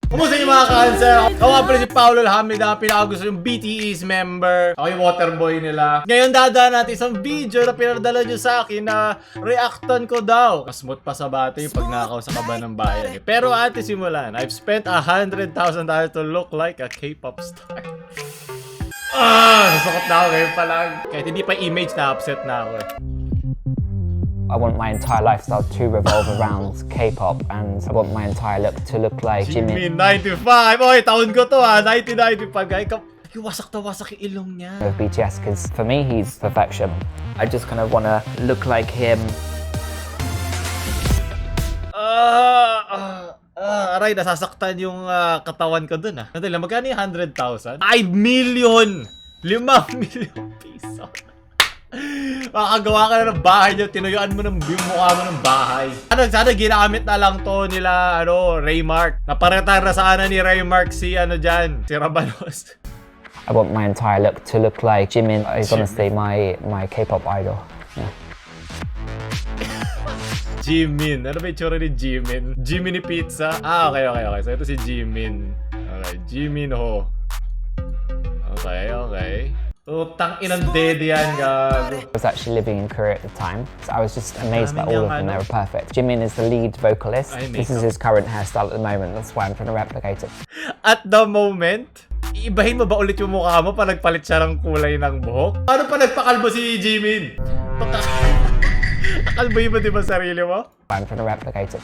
Kumusta yung mga cancer? Ako nga pala si Paolo Alhamida, pinakagusto yung BTS member. Ako yung waterboy nila. Ngayon dadaan natin isang video na pinadala nyo sa akin na reactan ko daw. Mas smooth pa sa bati pag nakakaw sa kaba ng bayan. Pero ate simulan, I've spent $100,000 to look like a K-pop star. Nasukot na ako ngayon pa lang. Kahit hindi pa image na upset na ako eh. I want my entire lifestyle to revolve around K-pop, and I want my entire look to look like Jimin Jimin 95! Oy, taon ko to ha! 1995! Ay, wasak na wasak yung ilong niya. of BTS, because for me he's perfection. I just kind of want to look like him. Aray, nasasaktan yung katawan ko dun ah. Nadali, magkano yung 100,000? 5 million! 5 million piso. Makakagawa ka na ng bahay niyo, tinuyuan mo ng mukha mo ng bahay. Sana ginamit na lang to nila, Raymark. Naparetar na sana ni Raymark si si Rabanos. I want my entire look to look like Jimin. He's honestly my K-pop idol. Yeah. Jimin. Ano ba yung tsura ni Jimin? Jimin ni Pizza? Okay. So ito si Jimin. Okay, Jimin Ho. Okay. Utang inang dede yan, gago. I was actually living in Korea at the time, so I was just amazed by all of them. They were perfect. Jimin is the lead vocalist. This is his current hairstyle at the moment. That's why I'm trying to replicate it. At the moment, iibahin mo ba ulit yung mukha mo pa nagpalit siya ng kulay ng buhok? Paano pa nagpakalbo si Jimin? Kalboy mo di ba sarili mo? I'm trying to replicate it.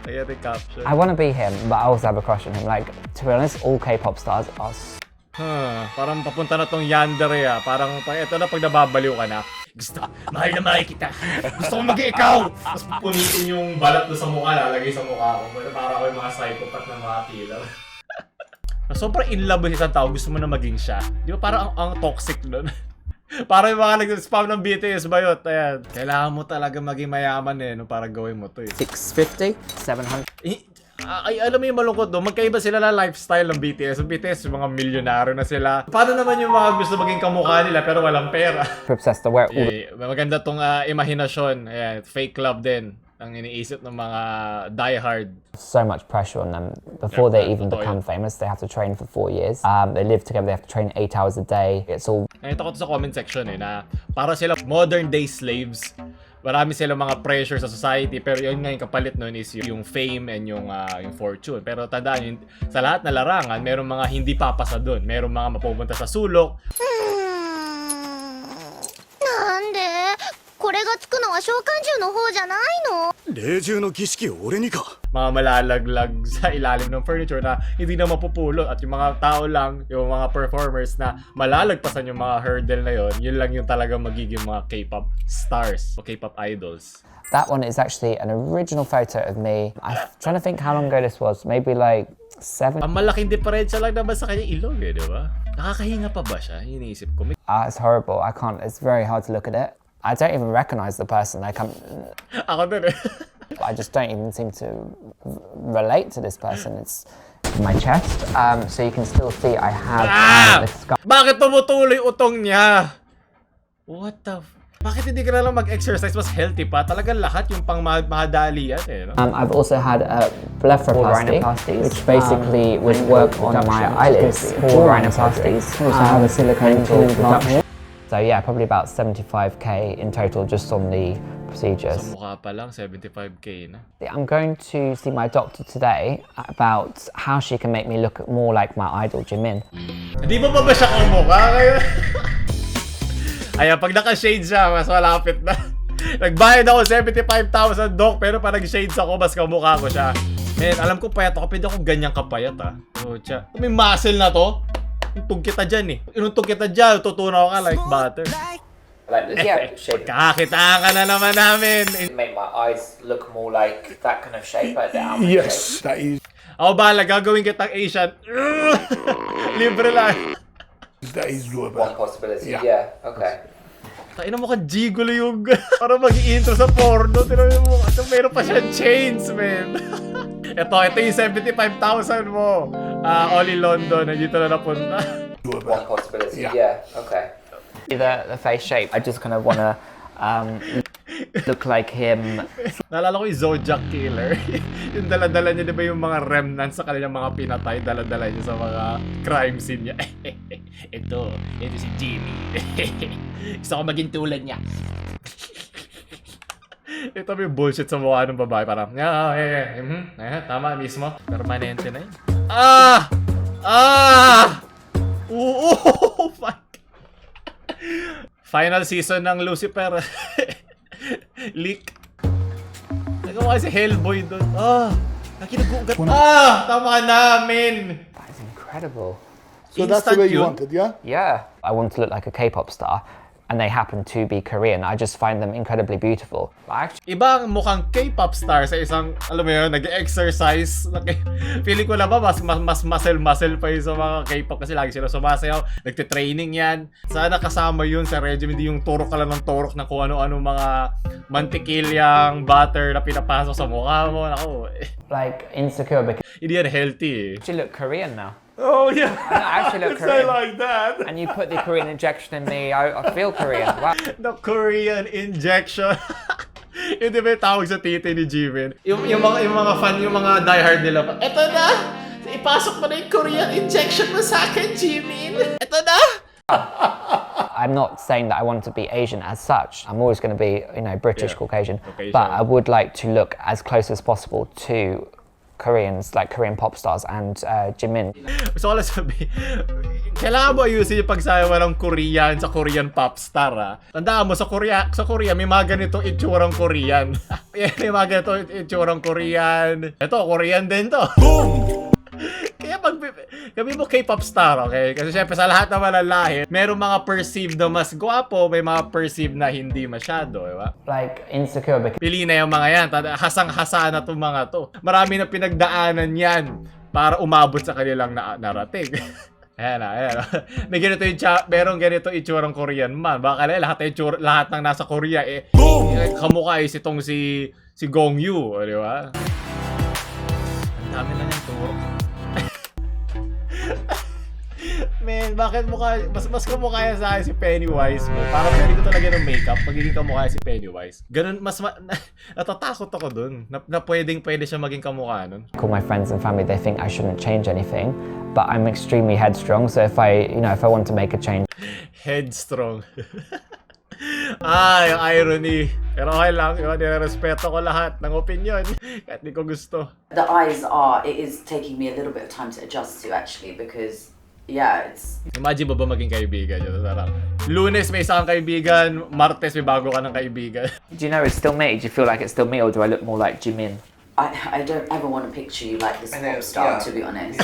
Ayan yung caption. I want to be him, but I also have a crush on him. Like, to be honest, all K-pop stars are Parang papunta na tong yandere ah. Parang ito na pag nababaliw ka na. Mahal na mahal kita. Gusto ko maging ikaw. Tapos punitin yung balat doon sa mukha, lalagay sa mukha ko. Para ako yung mga psychopath na mga kilaw. Sobrang in love with isang tao, gusto mo na maging siya. Di ba parang ang toxic doon? Parang yung mga nag-spam ng BTS ba yun? Ayan. Kailangan mo talaga maging mayaman para gawin mo to 650, 700. Ay, alam mo yung malungkot doon, magkaiba sila na lifestyle ng BTS. Ang BTS, yung mga milyonaryo na sila. Paano naman yung mga gusto maging kamukha nila pero walang pera? Obsessed to wear all Maganda tong imahinasyon. Ayan, fake love din ang iniisip ng mga diehard. so much pressure on them. Before they even become famous, they have to train for 4 years. They live together, they have to train 8 hours a day. It's all... Nakita ko to sa comment section na para sila modern day slaves. Marami silang mga pressure sa society, pero yun nga yung kapalit nun is yung fame and yung fortune. Pero tandaan yun, sa lahat na larangan, merong mga hindi papasa dun. Merong mga mapupunta sa sulok. Nande? これがつくのは召喚獣の方じゃないの? 霊獣の儀式を俺にか Mga malalaglag sa ilalim ng furniture na hindi na mapupulot. At yung mga tao lang, yung mga performers na malalagpasan yung mga hurdle na yun lang yung talagang magiging mga K-pop stars o K-pop idols. That one is actually an original photo of me. I'm trying to think how long ago this was. Maybe like 7. Ang malaking diferensya lang naman sa kanya ilong di ba? Nakakahinga pa ba siya? Iniisip ko. It's horrible. I can't. It's very hard to look at it. I don't even recognize the person. Like Ako din I just don't even seem to relate to this person. It's my chest, so you can still see I have the scar. Bakit tumutuloy utong niya? What the Bakit hindi ka na lang mag-exercise? Mas healthy pa. Talagang lahat yung pang mahadali yan no? I've also had a blepharoplasty, which basically would work on my eyelids. Full rhinoplasties. Also have a silicone implant here. So yeah, probably about 75k in total just on the procedures. Sa mukha pa lang, 75k na. I'm going to see my doctor today about how she can make me look more like my idol, Jimin. Hindi mo ba siya kamukha ngayon? Ayan, pag naka-shades siya, mas malapit na. Nagbayad ako 75,000 doc, pero pag nag-shades ako, mas kamukha ko siya. Man, alam ko payat ako, pwede ako ganyang kapayat Oh, tiya. May muscle na to. Inuntog kita dyan Inuntog kita dyan, tutunaw ka like butter. Like this, yeah, shape. Kakakitaan ka na naman namin. Make my eyes look more like that kind of shape, like the almond Yes, that is Ako bahala, gagawin kitang Asian. Libre lang. shape. One possibility, yeah, okay. Tayo na mukhang gigolo yung para mag-i-intro sa porno. Tinabi mo, meron pa siyang chains, man. ito yung 75,000 mo. Oli London, nandito na napunta. One possibility, yeah, okay. The face shape, I just kind of want to look like him. Naalala ko yung Zodiac Killer. Yung dala-dala niya, di ba yung mga remnants sa kanilang mga pinatay, dala-dala niya sa mga crime scene niya. ito si Jimmy. Gusto ko maging tulad niya. Ito yung bullshit sa mukha ng babae. Parang, tama mismo. Permanente na yun. Oo! Fuck! Final season ng Lucifer. Leak. Nagawa si Hellboy doon. Nakinagugat. Tama namin. That is incredible. So that's the way you Instant wanted, yeah? Yeah. I want to look like a K-pop star, and they happen to be Korean. I just find them incredibly beautiful. But actually, Ibang mukhang K-pop star sa isang, alam mo yun, nag-exercise. Feeling ko na ba, mas muscle pa yun sa mga K-pop kasi lagi sila sumasayaw. Nagte-training yan. Sana kasama yun sa regime, hindi yung turok ka lang ng turok ng kung ano-ano mga mantikilyang butter na pinapasok sa mukha mo. Ako, like insecure because hindi yan healthy eh. you actually look Korean now. Oh yeah. I actually look It's not Korean. like that. And you put the Korean injection in me, I feel Korean. Wow. The Korean injection. Yung di ba yung tawag sa titi ni Jimin? Yung mga fan, yung mga diehard nila. Eto na! Ipasok mo na yung Korean injection mo sa akin, Jimin! Eto na! I'm not saying that I want to be Asian as such. I'm always going to be, British, Yeah. Caucasian. Caucasian. But I would like to look as close as possible to Koreans, like Korean pop stars and Jimin. So, alam sabi, kailangan mo ayusin yung pagsayawa ng Korean sa Korean pop star, ha? Tandaan mo, sa Korea, may mga ganitong itsurang Korean. May mga ganitong itsurang Korean. Ito, Korean din to. Boom! Kaya kami mo K-pop star, okay? Kasi syempre sa lahat ng malalahi, merong mga perceived na mas gwapo, may mga perceived na hindi masyado, di ba? Like insecure because Pili na yung mga yan. Hasang-hasa na itong mga to. Marami na pinagdaanan yan para umabot sa kanilang narating. Ayan na. Merong ganito itsurang Korean man. Baka lahat ng nasa Korea, kamukha itong si Gong Yoo, di ba? Ang dami na niyang turo. Man, bakit mas kamukha yan sa akin si Pennywise mo? Parang pwede ko talaga ng makeup, magiging kamukha si Pennywise. Ganun, natatakot ako dun, na pwede siya maging kamukha nun. all my friends and family, they think I shouldn't change anything, but I'm extremely headstrong. So if I want to make a change, Headstrong. Yung irony. Pero okay lang, nire-respeto ko lahat ng opinion. Kahit di ko gusto. The eyes it is taking me a little bit of time to adjust to actually because, yeah, it's... Imagine mo ba maging kaibigan yun? Sarang, Lunes may isang kaibigan, Martes may bago ka ng kaibigan. do you know it's still me? Do you feel like it's still me, or do I look more like Jimin? I don't ever want to picture you like this pop star, to be honest.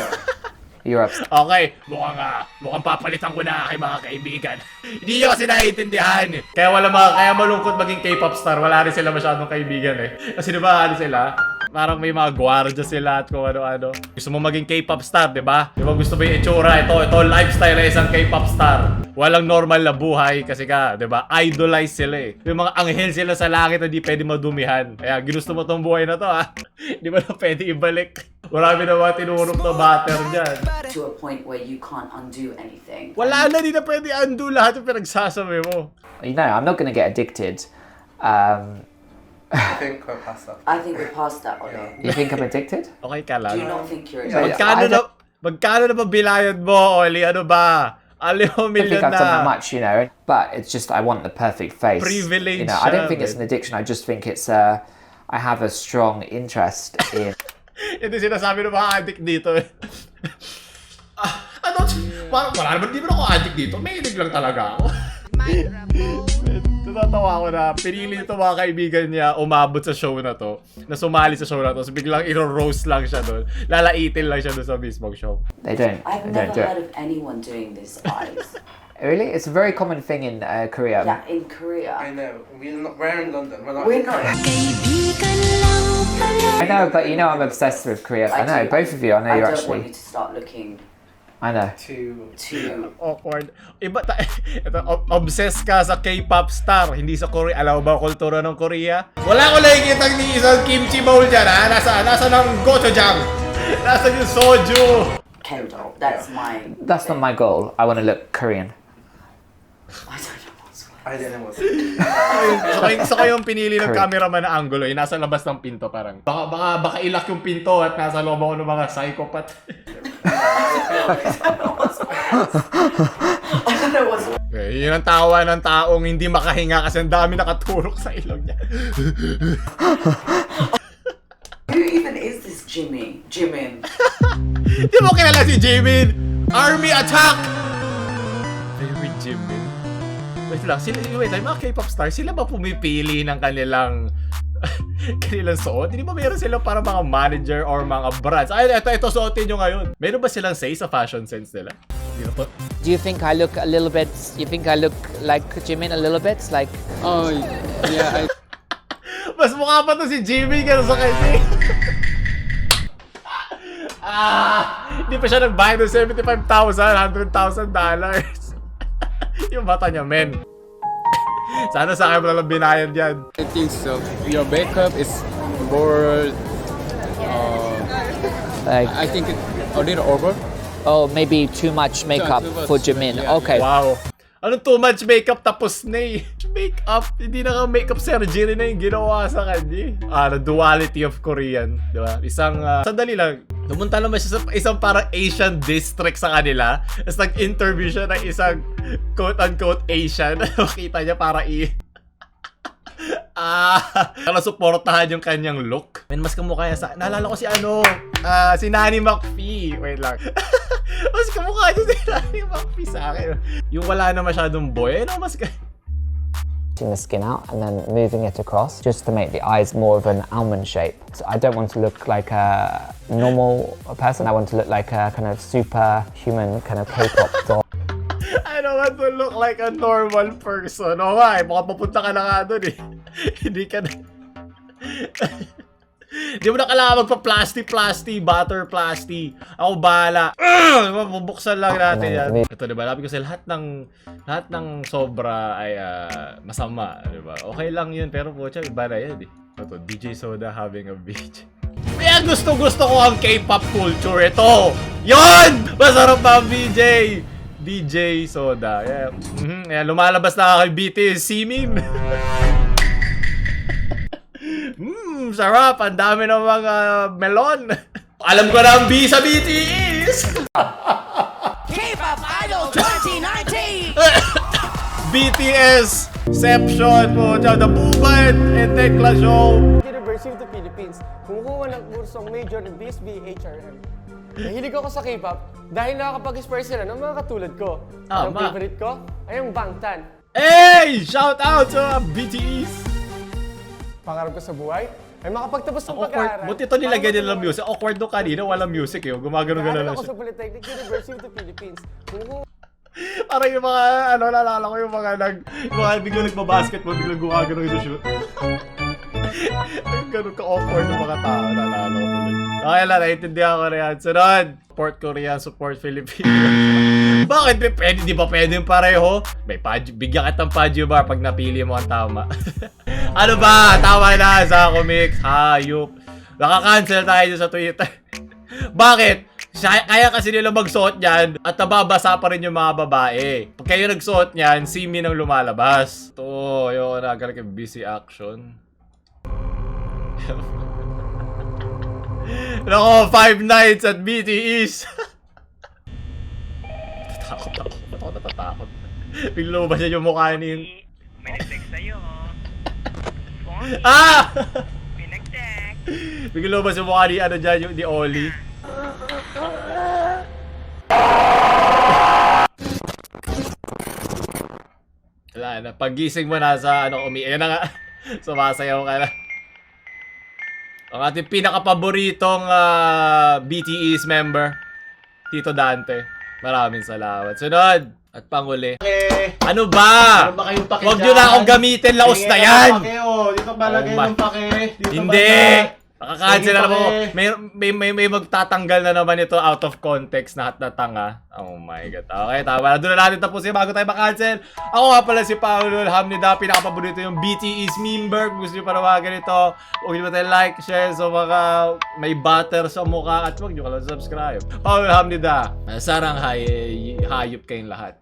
You're upset. Okay, mukhang papalitan ko na kay mga kaibigan. Hindi nyo kasi naiintindihan. Kaya malungkot maging K-pop star. Wala rin sila masyadong kaibigan eh. Kasi diba sila? Parang may mga gwardiya sila at kung ano-ano. Gusto mo maging K-pop star, diba? Diba gusto mo yung itsura? Ito lifestyle na isang K-pop star. Walang normal na buhay kasi diba? Idolize sila eh. May mga anghel sila sa langit na di pwede madumihan. Kaya ginusto mo tong buhay na to ha. Di ba na pwede ibalik? Marami na mga tinurok na batter dyan. To a point where you can't undo anything. Wala na, di na pwede undo lahat yung pinagsasabi mo. I'm not going to get addicted. I think we're past that. I think we're past that, Ole. You think I'm addicted? Okay ka Do you lang. not think you're Magkano na ba bilayad mo, Oli? Ano ba? Alim mo I don't think milyon I've done that na. much, but it's just I want the perfect face. Privilege I don't siya, think it's an man. addiction. I just think it's I have a strong interest in Ito sinasabi ng mga addict dito eh. Parang wala naman, di ba ako addict dito? May inig lang talaga ako. Natatawa ako na pinili ito mga kaibigan niya umabot sa show na to, na sumali sa show na to, so biglang iro-roast lang siya doon. Lalaitin lang siya doon sa mismong show. They don't. I've They never don't do heard it. of anyone doing this eyes. Really, it's a very common thing in Korea. Yeah, in Korea. I know. We're in London. We're not. We're not. I know, but I'm obsessed with Korea. I know, do- both of you. I know I you're don't want actually. you to start looking I know. too. Awkward. Obsessed ka sa K-pop star, hindi sa Korea. Alam mo ba ang kultura ng Korea? Wala ko nakikita ni isang kimchi bowl dyan ha. Nasa ng gochujang. Nasa yung soju. Kendall, that's my. That's not my goal. I want to look Korean. I don't know what's. I didn't was. So kayong pinili ng cameraman na angulo, yung nasa labas ng pinto parang. Baka ilak yung pinto at nasa loob ako ng mga psychopath. Okay, yun ang tawa ng taong hindi makahinga kasi ang dami nakaturok sa ilong niya. Who even is this Jimin? Jimin. Di mo kilala si Jimin? Army Attack! Favorite Jimin? Wait lang, mga K-pop stars, sila ba pumipili ng kanilang suot? Hindi ba meron sila para mga manager or mga brands? Ay, ito suotin nyo ngayon. Meron ba silang say sa fashion sense nila? Do you think I look a little bit? You think I look like Jimin a little bit? Like, Oh, yeah, Mas mukha pa to si Jimin kaya sa kanya. Hindi pa siya nagbayad ng $75,000, $100,000. Yung mata niya, men. Sana sa akin mo lang binayad yan. I think so. Your makeup is more, like, I think a little over. oh, maybe too much makeup too much, for Jimin. yeah. Okay. Wow. Anong too much makeup tapos na eh. Makeup, hindi na makeup surgery na yung ginawa sa kanya. The duality of Korean, di ba? Sandali lang, pumunta naman siya sa isang parang Asian district sa kanila. Tapos nag-interview siya ng isang quote-unquote Asian. Makita niya para para suportahan yung kanyang look. Mas kamukha niya sa, naalala ko si Nanny McPhee. Wait lang. Mas kamukha niya si Nanny McPhee sa akin. Yung wala na masyadong boy, mas The skin out and then moving it across just to make the eyes more of an almond shape. So I don't want to look like a normal person. I want to look like a kind of superhuman kind of K-pop doll. I don't want to look like a normal person. Oo nga, baka papunta ka na nga doon eh. Hindi ka na... Hindi mo na kailangan magpa-plasty, butter-plasty. Ako bahala. Bubuksan lang natin yan. Ito diba, sabi ko sa lahat ng sobra ay masama. Diba? Okay lang yun, pero pucha, iba na yan eh. Ito, DJ Soda having a beach. Kaya gusto ko ang K-pop culture. Ito! Yon! Masarap pa ang DJ Soda. Yeah. Yeah, lumalabas na kay BTS Simin. Sarap. Ang dami ng mga melon. Alam ko na ang B sa BTS. K-pop Idol 2019! BTS Seption po. The Bubad and Tekla Show. University of the Philippines, kumukuha ng kursong major ng BSB HRM. Nahilig ako sa K-pop dahil nakakapag-inspire sila ng mga katulad ko. Ang favorite ko ay ang Bangtan. Hey! Shout out to BTS! Pangarap ko sa buhay ay makapagtapos ng pag-aaral. Buti ito nilagyan nila ng music. Awkward nung kanina, walang music eh. Gumagano-gano lang ako siya. sa Polytechnic University of the Philippines. Parang yung mga, naalala ko yung mga biglang nagbabasketball, biglang gumagano yung shoot. Ganun ka-awkward ng mga tao, naalala ko tuloy. Okay lang, naiintindihan ko na yan. Sunod! Support Korean, support Filipino. Bakit? Di ba pwede yung pareho? Bigyan kitang Padyo Bar pag napili mo ang tama. Ano ba? Tama na sa comics. Hayop. Naka-cancel tayo sa Twitter. Bakit? Kaya kasi nila magsuot yan at nababasa pa rin yung mga babae. Pag kayo nagsuot yan, simi nang lumalabas. Ito, yun, nagaling yung busy action. Nako, 5 nights at BTS. Natatakot ako. Ba't ako natatakot? Bigla ba siya yung mukha ni... May nag-text sa'yo. May nag-text. Bigla ba siya mukha ni ano dyan, yung ni Oli? Wala na, pag-gising mo nasa ayan na nga. Sumasayaw ka na. Ang ating pinaka-paboritong BTS member, Tito Dante. Maraming salamat. Sunod at panguli. Ano ba? Huwag nyo na akong gamitin, laos na yan! Dito balagay ng pake. Hindi! Nakakancel na naman. May magtatanggal na naman ito out of context na tanga. Oh my God. Okay, tama na. Doon na natin tapusin bago tayo makancel. Ako nga pala si Paolo Hamnida. Pinakapaborito yung BTS member. Kung gusto nyo pa na mga ganito, huwag nyo ba tayo like, share sa mga may butter sa mukha at huwag nyo ka lang subscribe. Paolo Hamnida. Sarang hayop kayong lahat.